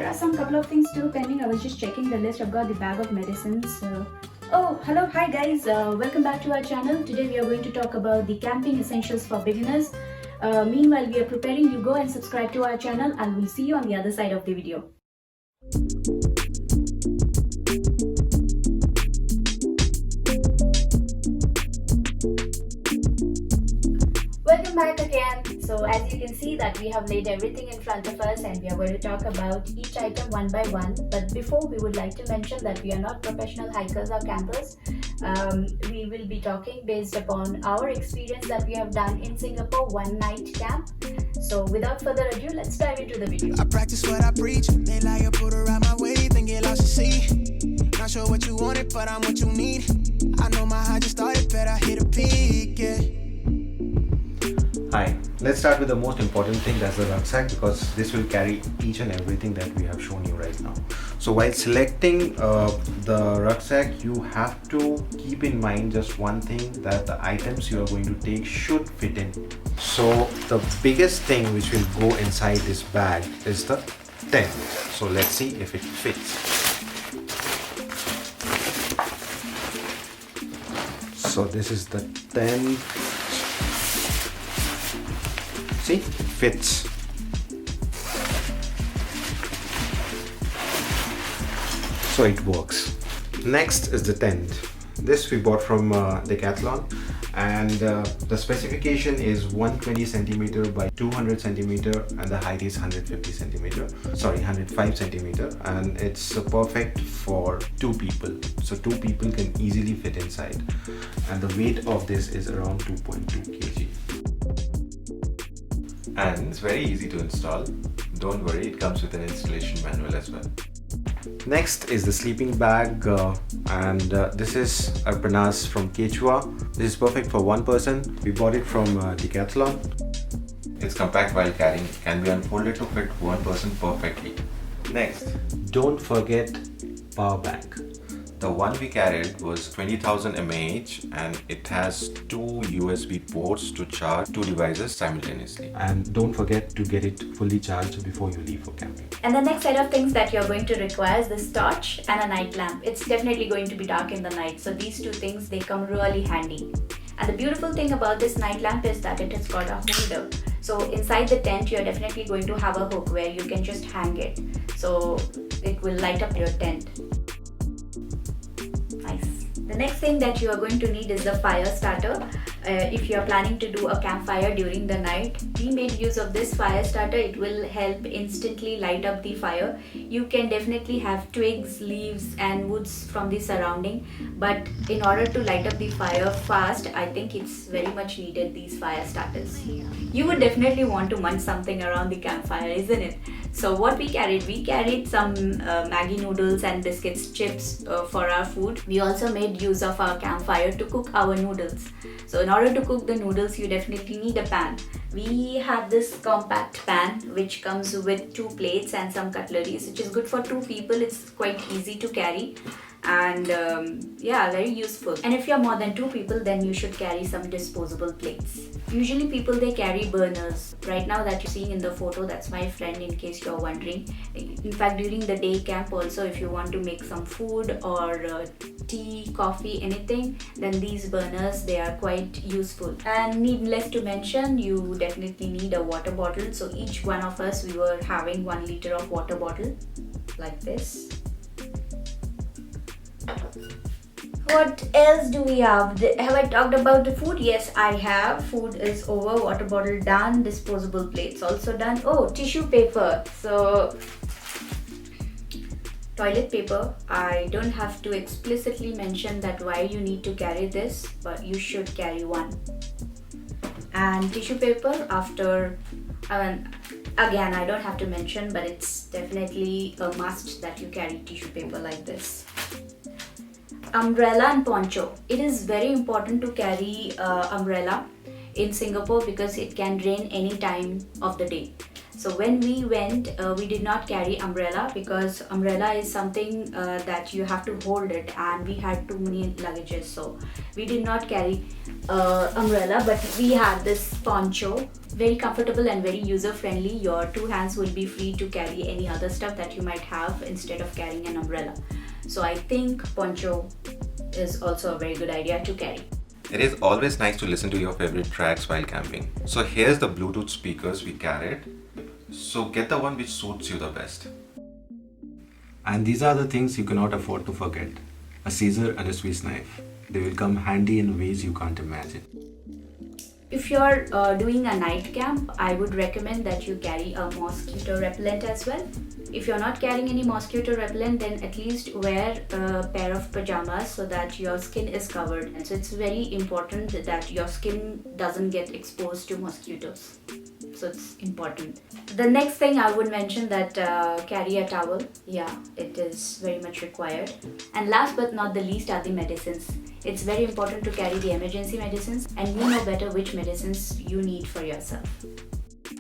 there are some couple of things still pending. I was just checking the list. I've got the bag of medicines. Oh, hello, hi guys. Welcome back to our channel. Today we are going to talk about the camping essentials for beginners. Meanwhile, we are preparing. You go and subscribe to our channel, and we'll see you on the other side of the video. Welcome back again. So as you can see that we have laid everything in front of us and we are going to talk about each item one by one. But before, we would like to mention that we are not professional hikers or campers. We will be talking based upon our experience that we have done in Singapore one night camp. So without further ado, let's dive into the video. I practice what I preach. They lie or put around my way, then get lost to see. Not sure what you wanted, but I'm what you need. I know my high just started, but I hit a peak, yeah. Hi, let's start with the most important thing, that's the rucksack, because this will carry each and everything that we have shown you right now. So while selecting the rucksack, you have to keep in mind just one thing, that the items you are going to take should fit in. So the biggest thing which will go inside this bag is the tent. So let's see if it fits. So this is the tent. See, it fits. So it works. Next is the tent. This we bought from Decathlon, and the specification is 120 centimeter by 200 centimeter, and the height is 105 centimeter, and it's perfect for 2 people. So 2 people can easily fit inside, and the weight of this is around 2.2 kg. And it's very easy to install. Don't worry, it comes with an installation manual as well. Next is the sleeping bag, and this is a Bag from Quechua. This is perfect for 1 person. We bought it from Decathlon. It's compact while carrying, can be unfolded to fit 1 person perfectly. Next, don't forget Powerbank. The one we carried was 20,000 mAh, and it has 2 USB ports to charge 2 devices simultaneously. And don't forget to get it fully charged before you leave for camping. And the next set of things that you're going to require is this torch and a night lamp. It's definitely going to be dark in the night, so these 2 things, they come really handy. And the beautiful thing about this night lamp is that it has got a holder. So inside the tent, you're definitely going to have a hook where you can just hang it. So it will light up your tent. The next thing that you are going to need is the fire starter. If you are planning to do a campfire during the night, we made use of this fire starter. It will help instantly light up the fire. You can definitely have twigs, leaves and woods from the surrounding, but in order to light up the fire fast, I think it's very much needed, these fire starters. You would definitely want to munch something around the campfire, isn't it? So what we carried some Maggi noodles and biscuits, chips for our food. We also made use of our campfire to cook our noodles. So in order to cook the noodles, you definitely need a pan. We have this compact pan which comes with 2 plates and some cutleries, which is good for 2 people. It's quite easy to carry and yeah, very useful. And if you're more than 2 people, then you should carry some disposable plates. Usually people, they carry burners. Right now that you're seeing in the photo, that's my friend, in case you're wondering. In fact, during the day camp also, if you want to make some food or tea, coffee, anything, then these burners, they are quite useful. And needless to mention, you definitely need a water bottle. So each one of us, we were having 1 liter of water bottle like this. What else do we have? Have I talked about the food? Yes, I have. Food is over, water bottle done, disposable plates also done. Oh, tissue paper. So toilet paper, I don't have to explicitly mention that why you need to carry this, but you should carry one. And tissue paper, again, I don't have to mention, but it's definitely a must that you carry tissue paper like this. Umbrella and poncho. It is very important to carry umbrella in Singapore because it can rain any time of the day. So when we went, we did not carry umbrella because umbrella is something that you have to hold it, and we had too many luggages, so we did not carry umbrella, but we had this poncho. Very comfortable and very user friendly. Your two hands will be free to carry any other stuff that you might have instead of carrying an umbrella. So I think poncho is also a very good idea to carry. It is always nice to listen to your favorite tracks while camping. So here's the Bluetooth speakers we carried. So get the one which suits you the best. And these are the things you cannot afford to forget. A scissor and a Swiss knife. They will come handy in ways you can't imagine. If you're doing a night camp, I would recommend that you carry a mosquito repellent as well. If you're not carrying any mosquito repellent, then at least wear a pair of pajamas so that your skin is covered. And so it's very important that your skin doesn't get exposed to mosquitoes. So it's important. The next thing I would mention that carry a towel. Yeah, it is very much required. And last but not the least are the medicines. It's very important to carry the emergency medicines, and you know better which medicines you need for yourself.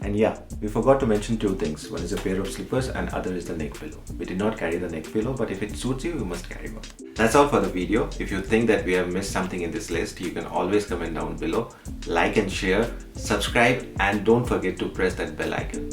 And yeah, we forgot to mention two things. One is a pair of slippers and other is the neck pillow. We did not carry the neck pillow, but if it suits you, you must carry one. That's all for the video. If you think that we have missed something in this list, you can always comment down below. Like and share, subscribe, and don't forget to press that bell icon.